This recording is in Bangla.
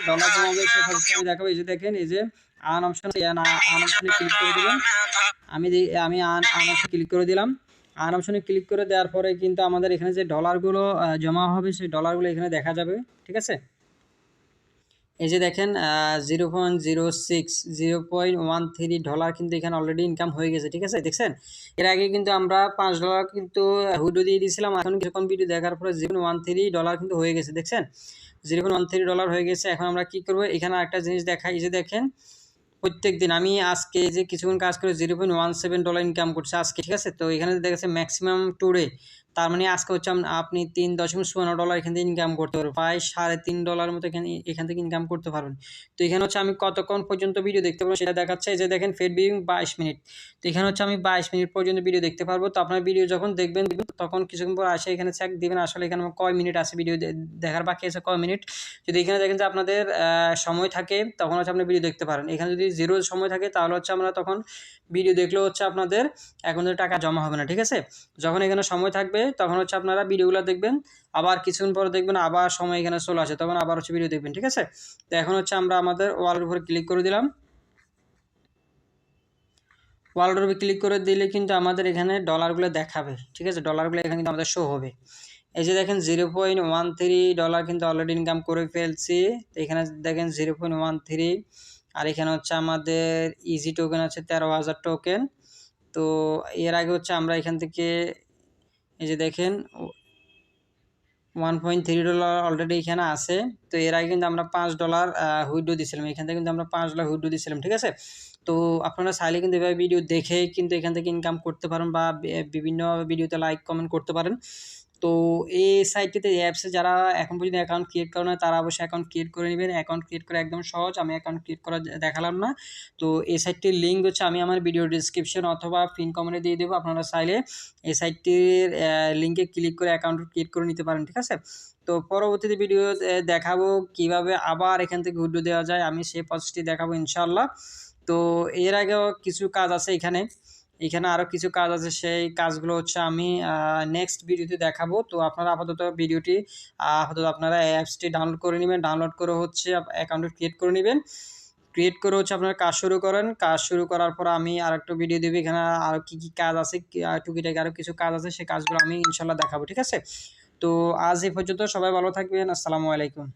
ডলার জমাবে সে প্রসেসটা আমি দেখাবো। এই যে দেখেন, এই যে আর্ন অপশন, আর্ন অপশনে ক্লিক করে দিবেন। আমি আর্ন অপশনে ক্লিক করে দিলাম। আর্ন অপশনে ক্লিক করে দেওয়ার পরে কিন্তু আমাদের এখানে যে ডলারগুলো জমা হবে সেই ডলারগুলো এখানে দেখা যাবে, ঠিক আছে। এই যে দেখেন 0.06 $0.13 কিন্তু এখানে অলরেডি ইনকাম হয়ে গেছে, ঠিক আছে। দেখছেন, এর আগে কিন্তু আমরা $5 কিন্তু হুইড্রো দিয়ে দিয়েছিলাম। এখন কিছুক্ষণ ভিডিও দেখার পরে $0.13 কিন্তু হয়ে গেছে, দেখছেন $0.13 হয়ে গেছে। এখন আমরা কি করব, এখানে একটা জিনিস দেখাই। এই যে দেখেন, প্রত্যেক দিন আমি আজকে যে কিছুক্ষণ কাজ করে $0.17 ইনকাম করছে আজকে, ঠিক আছে। তো এখানে দেখা যাচ্ছে ম্যাক্সিমাম টুডে, তার মানে আজকে হচ্ছে আপনি $3.15 এখান থেকে ইনকাম করতে পারবেন, প্রায় $3.5 মতো এখান থেকে ইনকাম করতে পারবেন। তো এখানে হচ্ছে আমি কতক্ষণ পর্যন্ত ভিডিও দেখতে পারবো সেটা দেখাচ্ছে। এই যে দেখেন, ফেড ভিউইং 22 মিনিট। তো এখানে হচ্ছে আমি 22 মিনিট পর্যন্ত ভিডিও দেখতে পারবো। তো আপনার ভিডিও যখন দেখবেন তখন কিছুক্ষণ পর আসে এখানে চেক দিবেন আসলে এখানে কয় মিনিট আছে ভিডিও দেখার বাকি আছে, কয় মিনিট। যদি এখানে দেখেন যে আপনাদের সময় থাকে তখন হচ্ছে আপনি ভিডিও দেখতে পারেন। এখানে যদি 0 সময় থাকে তাহলে হচ্ছে আমরা তখন ভিডিও দেখলেও হচ্ছে আপনাদের অ্যাকাউন্টে টাকা জমা হবে না, ঠিক আছে। যখন এখানে সময় থাকবে তখন হচ্ছে আপনারা ভিডিওগুলো দেখবেন, আবার কিছুক্ষণ পরে দেখবেন আবার সময় এখানে চলে আসে, তখন আবার হচ্ছে ভিডিও দেখবেন, ঠিক আছে। তো এখন হচ্ছে আমরা আমাদের ওয়ালের উপরে ক্লিক করে দিলাম। ওয়ালের উপরে ক্লিক করে দিলে কিন্তু আমাদের এখানে ডলারগুলো দেখাবে, ঠিক আছে। ডলারগুলো এখানে কিন্তু আমাদের শো হবে। এই যে দেখেন $0.13 কিন্তু অলরেডি ইনকাম করে ফেলছি। তো এখানে দেখেন 0.13, আর এখানে হচ্ছে আমাদের ইজি টোকেন আছে 13,000 টোকেন। তো এর আগে হচ্ছে আমরা এখান থেকে এই যে দেখেন $1.3 অলরেডি এখানে আছে। তো এর আগে কিন্তু আমরা $5 হুইড্রো দিয়েছিলাম, এখান থেকে কিন্তু আমরা $5 হুইড্রো দিয়েছিলাম, ঠিক আছে। তো আপনারা চাইলে কিন্তু এভাবে ভিডিও দেখে কিন্তু এখান থেকে ইনকাম করতে পারেন, বা বিভিন্ন ভিডিওতে লাইক কমেন্ট করতে পারেন। তো এই সাইটটিতে, এই অ্যাপসে যারা এখন পর্যন্ত অ্যাকাউন্ট ক্রিয়েট করে না তারা অবশ্যই অ্যাকাউন্ট ক্রিয়েট করে নেবেন। অ্যাকাউন্ট ক্রিয়েট করা একদম সহজ, আমি অ্যাকাউন্ট ক্রিয়েট করা দেখালাম না। তো এই সাইটটির লিঙ্ক হচ্ছে আমি আমার ভিডিও ডিসক্রিপশন অথবা পিন কমেন্টে দিয়ে দেবো। আপনারা চাইলে এই সাইটটির লিঙ্কে ক্লিক করে অ্যাকাউন্ট ক্রিয়েট করে নিতে পারেন, ঠিক আছে। তো পরবর্তীতে ভিডিও দেখাবো কিভাবে আবার এখান থেকে ভিডিও দেওয়া যায়, আমি সেই প্রসেসটি দেখাবো ইনশাআল্লাহ। তো এর আগেও কিছু কাজ আছে এখানে, আরও কিছু কাজ আছে, সেই কাজগুলো হচ্ছে আমি নেক্সট ভিডিওতে দেখাবো। তো আপনারা আপাতত আপনারা অ্যাপসটি ডাউনলোড করে নেবেন। ডাউনলোড করে হচ্ছে অ্যাকাউন্ট ক্রিয়েট করে নেবেন। ক্রিয়েট করে হচ্ছে আপনারা কাজ শুরু করেন। কাজ শুরু করার পর আমি আরেকটা ভিডিও দেবো, এখানে আরও কী কী কাজ আছে, টুকিটাকি আরও কিছু কাজ আছে, সেই কাজগুলো আমি ইনশাল্লাহ দেখাবো, ঠিক আছে। তো আজ এই পর্যন্ত, সবাই ভালো থাকবেন। আসসালামু আলাইকুম।